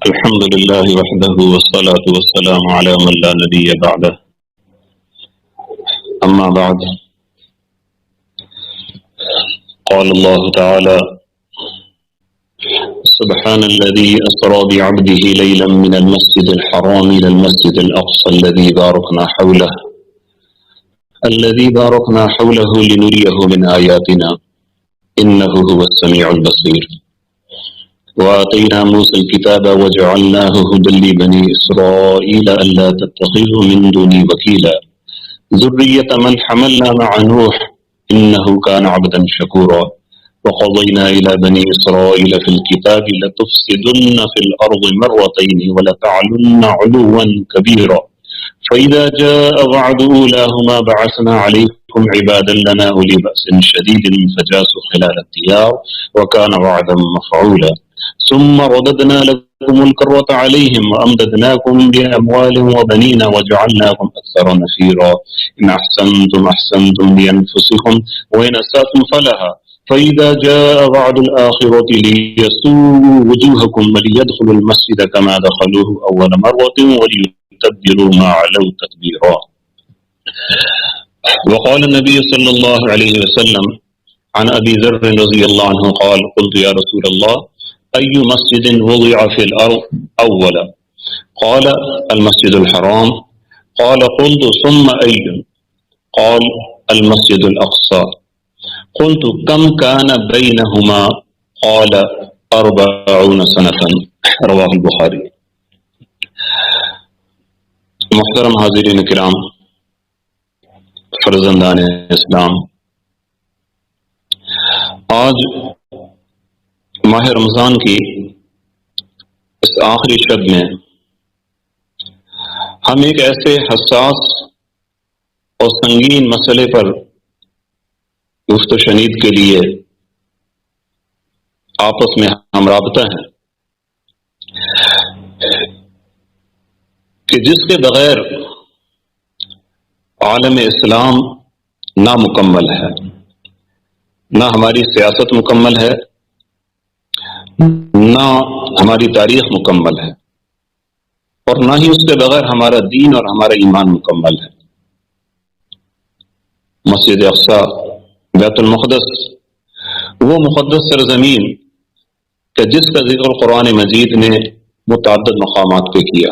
الحمد لله وحده والصلاة والسلام على من لا نبي بعده أما بعد قال الله تعالى سبحان الذي أسرى بعبده ليلا من المسجد الحرام إلى المسجد الأقصى الذي باركنا حوله لنريه من آياتنا إنه هو السميع البصير وآتينا موسى الكتاب وجعلناه هدى لبني إسرائيل ألا تتخذوا من دوني وكيلا ذرية من حملنا مع نوح إنه كان عبدا شكورا وقضينا إلى بني إسرائيل في الكتاب لتفسدن في الأرض مرتين ولتعلن علوا كبيرا فإذا جاء وعد أولاهما بعثنا عليكم عبادا لنا أولي بأس شديد فجاسوا خلال الديار وكان وعدا مفعولا ثم رددنا لكم الكرة عليهم وأمددناكم بأموال وبنين وجعلناكم أكثر نفيرا إن أحسنتم أحسنتم لأنفسكم وإن أسأتم فلها فإذا جاء وعد الآخرة ليسوءوا وجوهكم وليدخلوا المسجد كما دخلوه أول مرة وليتبروا ما علوا تتبيرا. وقال النبي صلى الله عليه وسلم عن أبي ذر رضي الله عنه قال قلت يا رسول الله أي مسجد وضع في الأرض أولا؟ قال المسجد الحرام. قال قلت ثم أي؟ قال المسجد الأقصى. قلت كم كان بينهما؟ قال 40 سنة. رواه البخاری. محترم حاضرین کرام، فرزندان اسلام، آج ماہ رمضان کی اس آخری شب میں ہم ایک ایسے حساس اور سنگین مسئلے پر گفت و شنید کے لیے آپس میں ہم رابطہ ہیں کہ جس کے بغیر عالم اسلام نامکمل ہے، نہ ہماری سیاست مکمل ہے، نہ ہماری تاریخ مکمل ہے، اور نہ ہی اس کے بغیر ہمارا دین اور ہمارا ایمان مکمل ہے۔ مسجد aqsa، بیت المقدس، وہ مقدس سرزمین کہ جس کا ذکر قرآن مجید نے متعدد مقامات پہ کیا،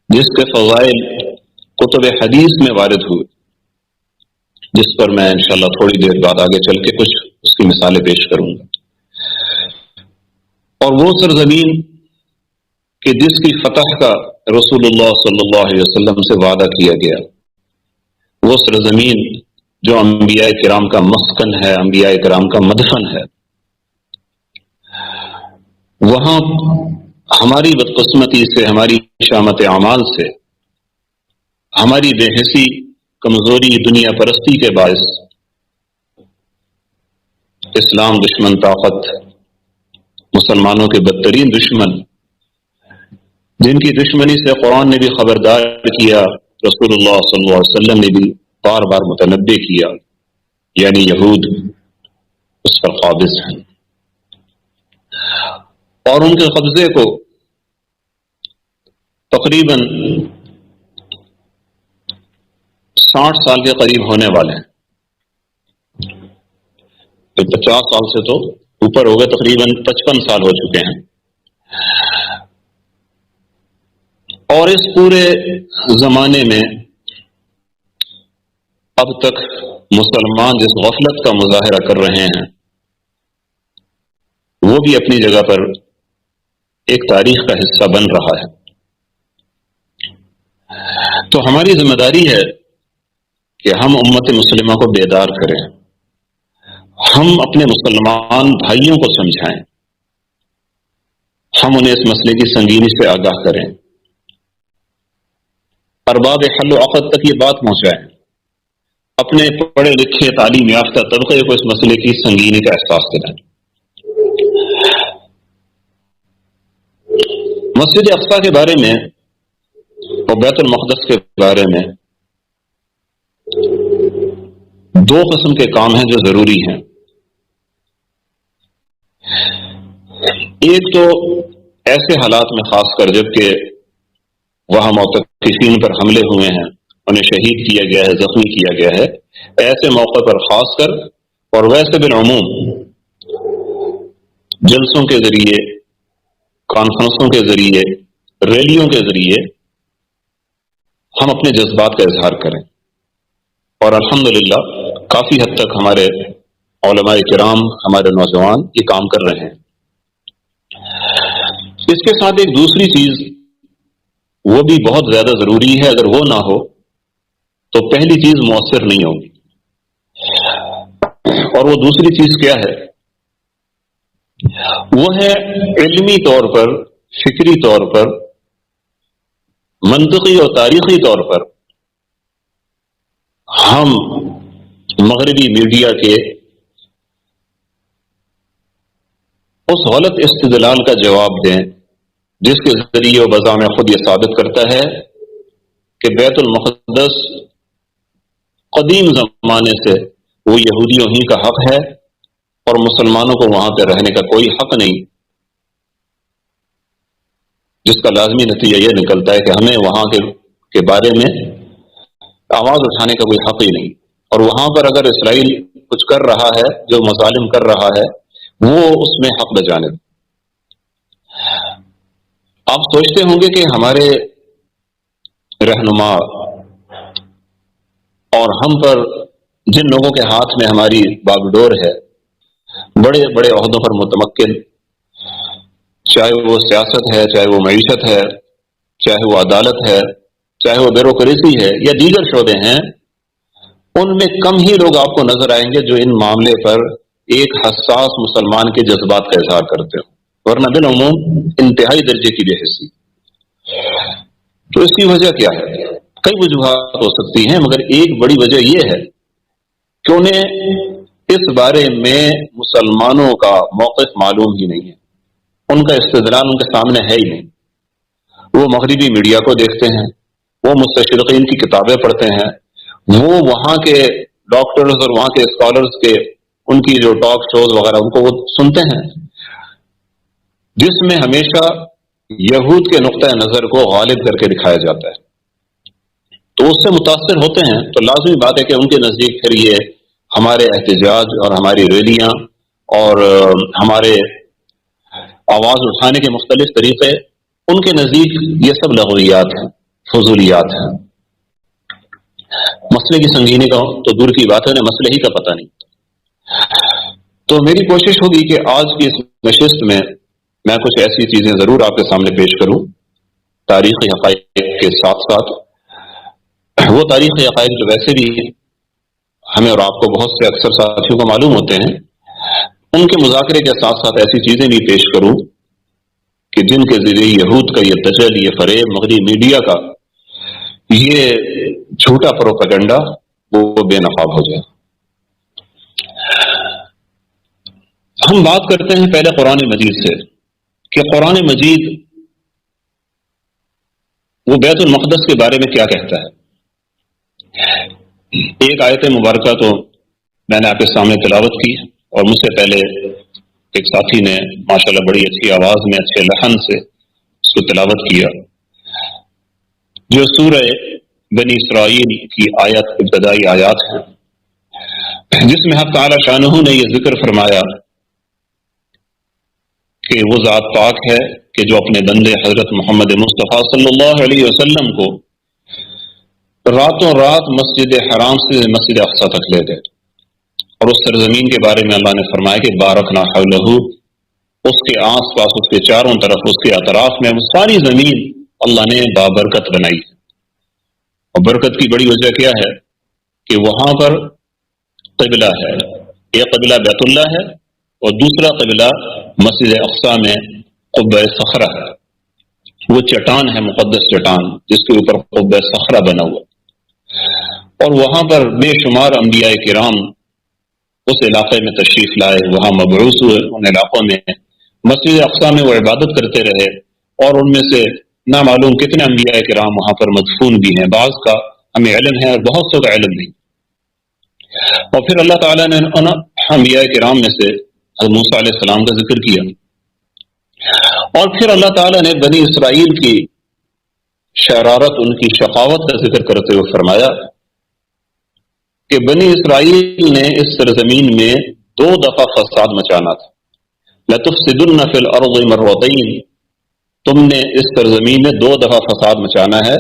جس کے فضائل کتب حدیث میں وارد ہوئے، جس پر میں انشاءاللہ تھوڑی دیر بعد آگے چل کے کچھ اس کی مثالیں پیش کروں گا، اور وہ سرزمین کہ جس کی فتح کا رسول اللہ صلی اللہ علیہ وسلم سے وعدہ کیا گیا، وہ سرزمین جو انبیاء کرام کا مسکن ہے، انبیاء کرام کا مدفن ہے، وہاں ہماری بدقسمتی سے، ہماری شامت اعمال سے، ہماری بے حسی، کمزوری، دنیا پرستی کے باعث اسلام دشمن طاقت، مسلمانوں کے بدترین دشمن، جن کی دشمنی سے قرآن نے بھی خبردار کیا، رسول اللہ صلی اللہ علیہ وسلم نے بھی بار بار متنبہ کیا، یعنی یہود اس پر قابض ہیں، اور ان کے قبضے کو تقریباً 60 سال کے قریب ہونے والے ہیں، 50 سال سے تو اوپر ہو گئے، تقریباً 55 سال ہو چکے ہیں، اور اس پورے زمانے میں اب تک مسلمان جس غفلت کا مظاہرہ کر رہے ہیں، وہ بھی اپنی جگہ پر ایک تاریخ کا حصہ بن رہا ہے۔ تو ہماری ذمہ داری ہے کہ ہم امت مسلمہ کو بیدار کریں، ہم اپنے مسلمان بھائیوں کو سمجھائیں، ہم انہیں اس مسئلے کی سنگینی سے آگاہ کریں، ارباب حل و عقد تک یہ بات پہنچائیں، اپنے پڑھے لکھے تعلیم یافتہ طبقے کو اس مسئلے کی سنگینی کا احساس دلائیں۔ مسجد اقصا کے بارے میں اور بیت المقدس کے بارے میں 2 قسم کے کام ہیں جو ضروری ہیں۔ ایک تو ایسے حالات میں خاص کر جب کہ وہاں معتکفین پر حملے ہوئے ہیں، انہیں شہید کیا گیا ہے، زخمی کیا گیا ہے، ایسے موقع پر خاص کر اور ویسے بالعموم جلسوں کے ذریعے، کانفرنسوں کے ذریعے، ریلیوں کے ذریعے ہم اپنے جذبات کا اظہار کریں، اور الحمدللہ کافی حد تک ہمارے علماء کرام، ہمارے نوجوان یہ کام کر رہے ہیں۔ اس کے ساتھ ایک دوسری چیز وہ بھی بہت زیادہ ضروری ہے، اگر وہ نہ ہو تو پہلی چیز مؤثر نہیں ہوگی، اور وہ دوسری چیز کیا ہے؟ وہ ہے علمی طور پر، فکری طور پر، منطقی اور تاریخی طور پر ہم مغربی میڈیا کے اس غلط استدلال کا جواب دیں جس کے ذریعے وہ بذام خود یہ ثابت کرتا ہے کہ بیت المقدس قدیم زمانے سے وہ یہودیوں ہی کا حق ہے اور مسلمانوں کو وہاں پہ رہنے کا کوئی حق نہیں، جس کا لازمی نتیجہ یہ نکلتا ہے کہ ہمیں وہاں کے بارے میں آواز اٹھانے کا کوئی حق ہی نہیں، اور وہاں پر اگر اسرائیل کچھ کر رہا ہے، جو مظالم کر رہا ہے، وہ اس میں حق بجانب۔ آپ سوچتے ہوں گے کہ ہمارے رہنما اور ہم پر جن لوگوں کے ہاتھ میں ہماری باگڈور ہے، بڑے بڑے عہدوں پر متمکن، چاہے وہ سیاست ہے، چاہے وہ معیشت ہے، چاہے وہ عدالت ہے، چاہے وہ بیوروکریسی ہے یا دیگر شعبے ہیں، ان میں کم ہی لوگ آپ کو نظر آئیں گے جو ان معاملے پر ایک حساس مسلمان کے جذبات کا اظہار کرتے ہوں، ورنہ بالعموم انتہائی درجے کی بے حسی۔ تو اس کی وجہ کیا ہے؟ کئی وجوہات ہو سکتی ہیں، مگر ایک بڑی وجہ یہ ہے کہ انہیں اس بارے میں مسلمانوں کا موقف معلوم ہی نہیں ہے، ان کا استدلال ان کے سامنے ہے ہی نہیں۔ وہ مغربی میڈیا کو دیکھتے ہیں، وہ مستشرقین کی کتابیں پڑھتے ہیں، وہ وہاں کے ڈاکٹرز اور وہاں کے اسکالرز کے ان کی جو ٹاک شوز وغیرہ ان کو وہ سنتے ہیں، جس میں ہمیشہ یہود کے نقطۂ نظر کو غالب کر کے دکھایا جاتا ہے، تو اس سے متاثر ہوتے ہیں۔ تو لازمی بات ہے کہ ان کے نزدیک پھر یہ ہمارے احتجاج اور ہماری ریلیاں اور ہمارے آواز اٹھانے کے مختلف طریقے، ان کے نزدیک یہ سب لغویات ہیں، فضولیات ہیں۔ مسئلے کی سنگینی کا تو دور کی بات ہے، انہیں مسئلے ہی کا پتہ نہیں۔ تو میری کوشش ہوگی کہ آج کی اس نشست میں میں کچھ ایسی چیزیں ضرور آپ کے سامنے پیش کروں، تاریخی حقائق کے ساتھ ساتھ وہ تاریخی حقائق جو ویسے بھی ہمیں اور آپ کو بہت سے اکثر ساتھیوں کو معلوم ہوتے ہیں، ان کے مذاکرے کے ساتھ ساتھ ایسی چیزیں بھی پیش کروں کہ جن کے ذریعے یہود کا یہ دجل، یہ فریب، مغربی میڈیا کا یہ جھوٹا پروپیگنڈا وہ بے نقاب ہو جائے۔ ہم بات کرتے ہیں پہلے قرآن مجید سے کہ قرآن مجید وہ بیت المقدس کے بارے میں کیا کہتا ہے۔ ایک آیت مبارکہ تو میں نے آپ کے سامنے تلاوت کی، اور مجھ سے پہلے ایک ساتھی نے ماشاءاللہ بڑی اچھی آواز میں، اچھے لحن سے اس کو تلاوت کیا، جو سورہ بنی اسرائیل کی آیت، ابتدائی آیات ہیں، جس میں حق تعالی شانہ نے یہ ذکر فرمایا کہ وہ ذات پاک ہے کہ جو اپنے بندے حضرت محمد مصطفیٰ صلی اللہ علیہ وسلم کو راتوں رات مسجد حرام سے مسجد اقصا تک لے گئے، اور اس سرزمین کے بارے میں اللہ نے فرمایا کہ بارکنا حولہ، اس کے آس پاس، اس کے چاروں طرف، اس کے اطراف میں ساری زمین اللہ نے بابرکت بنائی۔ اور برکت کی بڑی وجہ کیا ہے کہ وہاں پر قبلہ ہے، ایک قبلہ بیت اللہ ہے اور دوسرا قبلہ مسجد اقصا میں قبہ صخرہ ہے، وہ چٹان ہے، مقدس چٹان جس کے اوپر قبہ صخرہ بنا ہوا، اور وہاں پر بے شمار انبیاء کرام اس علاقے میں تشریف لائے، وہاں مبعوث ہوئے، ان علاقوں میں مسجد اقصا میں وہ عبادت کرتے رہے، اور ان میں سے نامعلوم کتنے انبیاء کرام وہاں پر مدفون بھی ہیں، بعض کا ہمیں علم ہے اور بہت سو کا علم نہیں۔ اور پھر اللہ تعالیٰ نے ان انبیاء کرام میں سے حضرت موسیٰ علیہ السلام کا ذکر کیا اور پھر اللہ تعالیٰ نے بنی اسرائیل کی شرارت، ان کی شقاوت کا ذکر کرتے ہوئے فرمایا کہ بنی اسرائیل نے اس سرزمین میں 2 دفعہ فساد مچانا تھا۔ لَتُفْسِدُنَّ فِي الْأَرْضِ مَرَّتَيْنِ، تم نے اس سرزمین میں 2 دفعہ فساد مچانا ہے،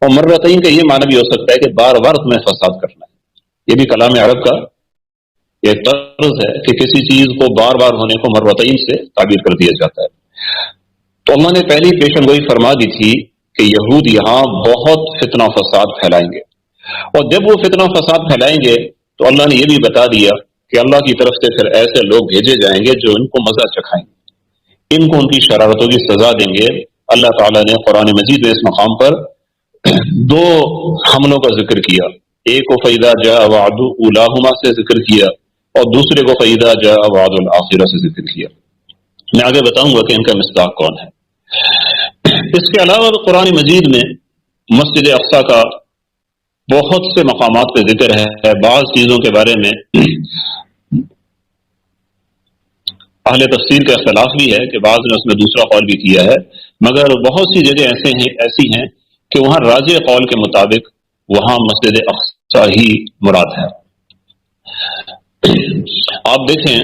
اور مرتين کا یہ معنی بھی ہو سکتا ہے کہ بار بار تمہیں فساد کرنا ہے۔ یہ بھی کلام عرب کا یہ طرز ہے کہ کسی چیز کو بار بار ہونے کو مرتين سے تعبیر کر دیا جاتا ہے۔ تو اللہ نے پہلی پیشن گوئی فرما دی تھی کہ یہود یہاں بہت فتنہ و فساد پھیلائیں گے، اور جب وہ فتنہ و فساد پھیلائیں گے تو اللہ نے یہ بھی بتا دیا کہ اللہ کی طرف سے پھر ایسے لوگ بھیجے جائیں گے جو ان کو مزہ چکھائیں گے، ان کو ان کی شرارتوں کی سزا دیں گے۔ اللہ تعالیٰ نے قرآن مجید میں اس مقام پر 2 حملوں کا ذکر کیا، ایک کو فَإِذَا جَاءَ وَعْدُ أُولَاهُمَا سے ذکر کیا، اور دوسرے کو فَإِذَا جَاءَ وَعْدُ الْآخِرَةِ سے ذکر کیا۔ میں آگے بتاؤں گا کہ ان کا مصداق کون ہے۔ اس کے علاوہ قرآن مجید میں مسجد اقصا کا بہت سے مقامات پہ ذکر ہے۔ بعض چیزوں کے بارے میں اہل تفسیر کا اختلاف بھی ہے کہ بعض نے اس میں دوسرا قول بھی کیا ہے، مگر بہت سی جگہ ایسی ہیں کہ وہاں راجح قول کے مطابق وہاں مسجد اقصا ہی مراد ہے۔ آپ دیکھیں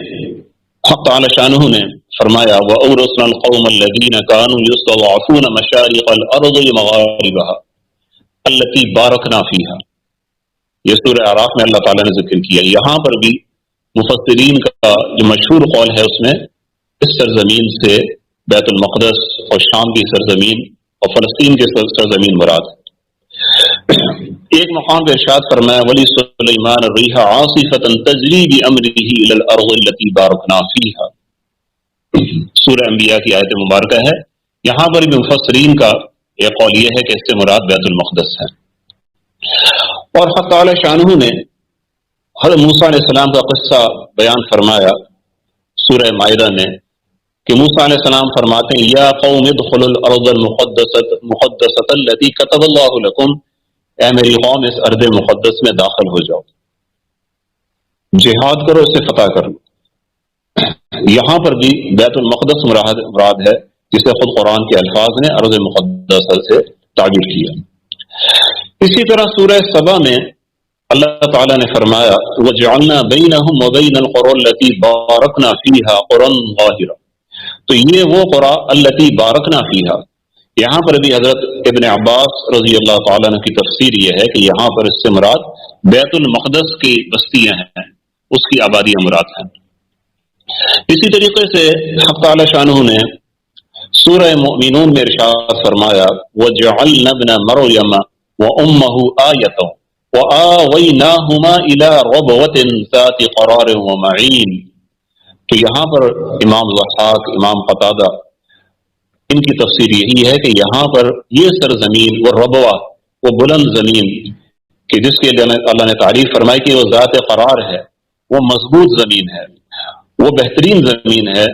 حق تعالی شانہ نے فرمایا وَأَوْرَثْنَا الْقَوْمَ الَّذِينَ كَانُوا يُسْتَضْعَفُونَ مَشَارِقَ الْأَرْضِ وَمَغَارِبَهَا الَّتِي بَارَكْنَا فِيهَا، یہ سورہ اعراف میں اللہ تعالیٰ نے ذکر کیا۔ یہاں پر بھی مفسرین کا جو مشہور قول ہے اس میں اس سرزمین سے بیت المقدس اور شام کی سرزمین اور فلسطین کی سرزمین مراد ہے۔ ایک مقام پہ ارشاد فرمایا وَلِسُلَيْمَانَ الرِّيحَ عَاصِفَةً تَجْرِي بِأَمْرِهِ إِلَى الْأَرْضِ الَّتِي بَارَكْنَا فِيهَا، سورہ انبیاء کی آیت مبارکہ ہے۔ یہاں پر بھی مفسرین کا ایک قول یہ ہے کہ اس سے مراد بیت المقدس ہے۔ اور حق تعالی شانہ نے حضرت موسیٰ علیہ السلام کا قصہ بیان فرمایا سورہ مائدہ میں کہ موسیٰ علیہ السلام فرماتے ہیں یا قوم ادخلوا الارض المقدسۃ التي كتب اللہ لکم، اے میری قوم اس ارض مقدس میں داخل ہو جاؤ، جہاد کرو، اسے فتح کر لو۔ یہاں پر بھی بیت المقدس مراد ہے، جسے خود قرآن کے الفاظ نے ارض مقدس سے تعبیر کیا۔ اسی طرح سورہ سبا میں اللہ تعالیٰ نے فرمایا وَجَعَلْنَا بَيْنَهُمْ وَبَيْنَ الْقُرَى الَّتِي بَارَكْنَا فِيهَا قُرًى ظَاهِرًا، تو یہ وہ قرآ الَّتِي بَارَكْنَا فِيهَا، یہاں پر بھی حضرت ابن عباس رضی اللہ تعالیٰ عنہ کی تفسیر یہ ہے کہ یہاں پر اس سے مراد بیت المقدس کی بستیاں ہیں، اس کی آبادیاں مراد ہیں۔ اسی طریقے سے حق تعالی شانہ نے سورہ مؤمنون میں ارشاد فرمایا وَجَعَلْنَا ابْنَ مَرْيَمَ وَأُمَّهُ آیَةً وَآوَيْنَاهُمَا إِلَىٰ رَبْوَةٍ ذَاتِ قَرَارٍ وَمَعِینٍ، تو یہاں پر امام ضحاک، امام قتادہ، ان کی تفسیر یہی ہے کہ یہاں پر یہ سرزمین وہ ربوہ، وہ بلند زمین کہ جس کے لیے اللہ نے تعریف فرمائی کہ وہ ذات قرار ہے، وہ مضبوط زمین ہے، وہ بہترین زمین ہے،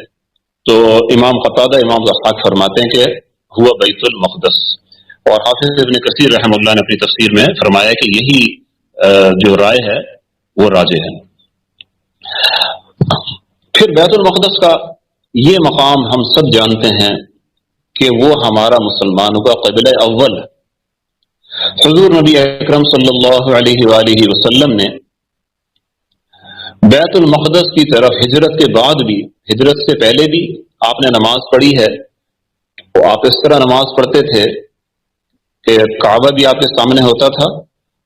تو امام قتادہ، امام ضحاک فرماتے ہیں کہ ہوا بیت المقدس، اور حافظ ابن کثیر رحمہ اللہ نے اپنی تفسیر میں فرمایا کہ یہی جو رائے ہے وہ راجح ہے۔ پھر بیت المقدس کا یہ مقام ہم سب جانتے ہیں کہ وہ ہمارا مسلمانوں کا قبلہ اول ہے۔ حضور نبی اکرم صلی اللہ علیہ وآلہ وسلم نے بیت المقدس کی طرف ہجرت کے بعد بھی، ہجرت سے پہلے بھی آپ نے نماز پڑھی ہے، تو آپ اس طرح نماز پڑھتے تھے کہ کعبہ بھی آپ کے سامنے ہوتا تھا،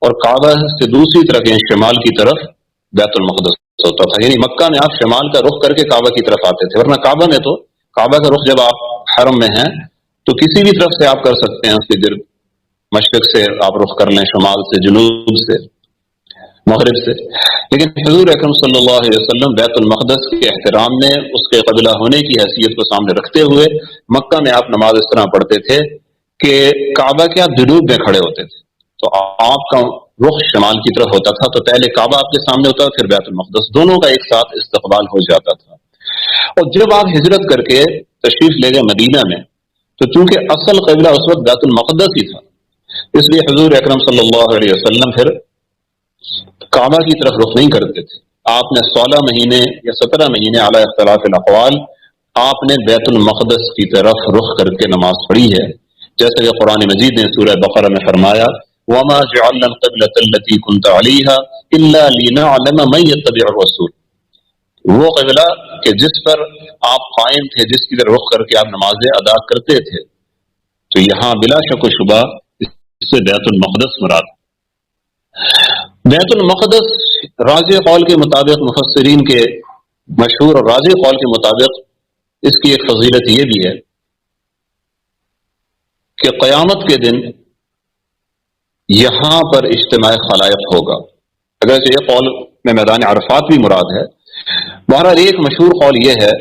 اور کعبہ سے دوسری طرف یعنی شمال کی طرف بیت المقدس ہوتا تھا، یعنی مکہ میں آپ شمال کا رخ کر کے کعبہ کی طرف آتے تھے، ورنہ کعبہ میں تو کعبہ کا رخ جب آپ حرم میں ہیں تو کسی بھی طرف سے آپ کر سکتے ہیں، اس کے گرد مشرق سے آپ رخ کر لیں، شمال سے، جنوب سے، مغرب سے، لیکن حضور اکرم صلی اللہ علیہ وسلم بیت المقدس کے احترام میں اس کے قبلہ ہونے کی حیثیت کو سامنے رکھتے ہوئے مکہ میں آپ نماز اس طرح پڑھتے تھے کہ کعبہ کے آپ جنوب میں کھڑے ہوتے تھے، تو آپ کا رخ شمال کی طرف ہوتا تھا، تو پہلے کعبہ آپ کے سامنے ہوتا، پھر بیت المقدس، دونوں کا ایک ساتھ استقبال ہو جاتا تھا۔ اور جب آپ ہجرت کر کے تشریف لے گئے مدینہ میں، تو چونکہ اصل قبلہ اس وقت بیت المقدس ہی تھا، اس لیے حضور اکرم صلی اللہ علیہ وسلم پھر کعبہ کی طرف رخ نہیں کرتے تھے۔ آپ نے 16 مہینے یا 17 مہینے علی اختلاف الاقوال آپ نے بیت المقدس کی طرف رخ کر کے نماز پڑھی ہے، جیسا کہ قرآن مجید نے سورہ بقرہ میں فرمایا وَمَا جَعَلْنَا الْقِبْلَةَ الَّتِي كُنْتَ عَلَيْهَا إِلَّا لِنَعْلَمَ مَن يَتَّبِعُ الرَّسُولَ، وہ قبلہ کہ جس پر آپ قائم تھے، جس کی طرف رخ کر کے آپ نمازیں ادا کرتے تھے، تو یہاں بلا شک و شبہ اس سے بیت المقدس مراد۔ بیت المقدس راجح قول کے مطابق، مفسرین کے مشہور اور راجح قول کے مطابق اس کی ایک فضیلت یہ بھی ہے کہ قیامت کے دن یہاں پر اجتماع خلائق ہوگا، اگرچہ یہ قول میں میدان عرفات بھی مراد ہے۔ بہرحال ایک مشہور قول یہ ہے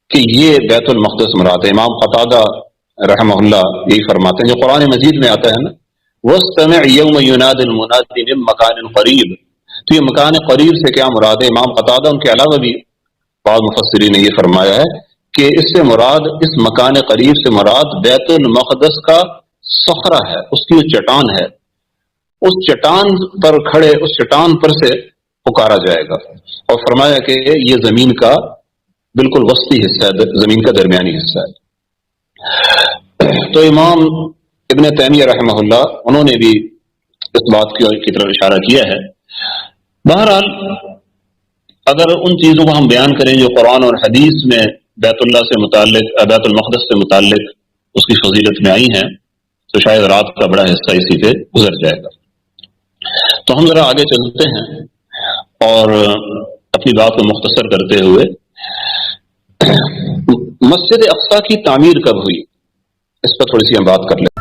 کہ یہ بیت المقدس مراد ہے۔ امام قتادہ رحمہ اللہ یہی فرماتے ہیں جو قرآن مجید میں آتا ہے نا وَاسْتَمِعْ يَوْمَ يُنَادِ الْمُنَادِ مِن مَّكَانٍ قَرِيبٍ، تو یہ مکان قریب سے کیا مراد ہے؟ امام قتادہ ان کے علاوہ بھی بعض مفسرین نے یہ فرمایا ہے کہ اس سے مراد، اس مکان قریب سے مراد بیت المقدس کا صخرہ ہے، اس کی جو چٹان ہے، اس چٹان پر کھڑے، اس چٹان پر سے پکارا جائے گا، اور فرمایا کہ یہ زمین کا بالکل وسطی حصہ ہے، زمین کا درمیانی حصہ ہے۔ تو امام ابن تیمیہ رحمہ اللہ انہوں نے بھی اس بات کی طرف اشارہ کیا ہے۔ بہرحال اگر ان چیزوں کو ہم بیان کریں جو قرآن اور حدیث میں بیت اللہ سے متعلق، بیت المقدس سے متعلق اس کی فضیلت میں آئی ہیں، تو شاید رات کا بڑا حصہ اسی پہ گزر جائے گا۔ تو ہم ذرا آگے چلتے ہیں اور اپنی بات کو مختصر کرتے ہوئے مسجد اقصا کی تعمیر کب ہوئی اس پر تھوڑی سی ہم بات کر لیں۔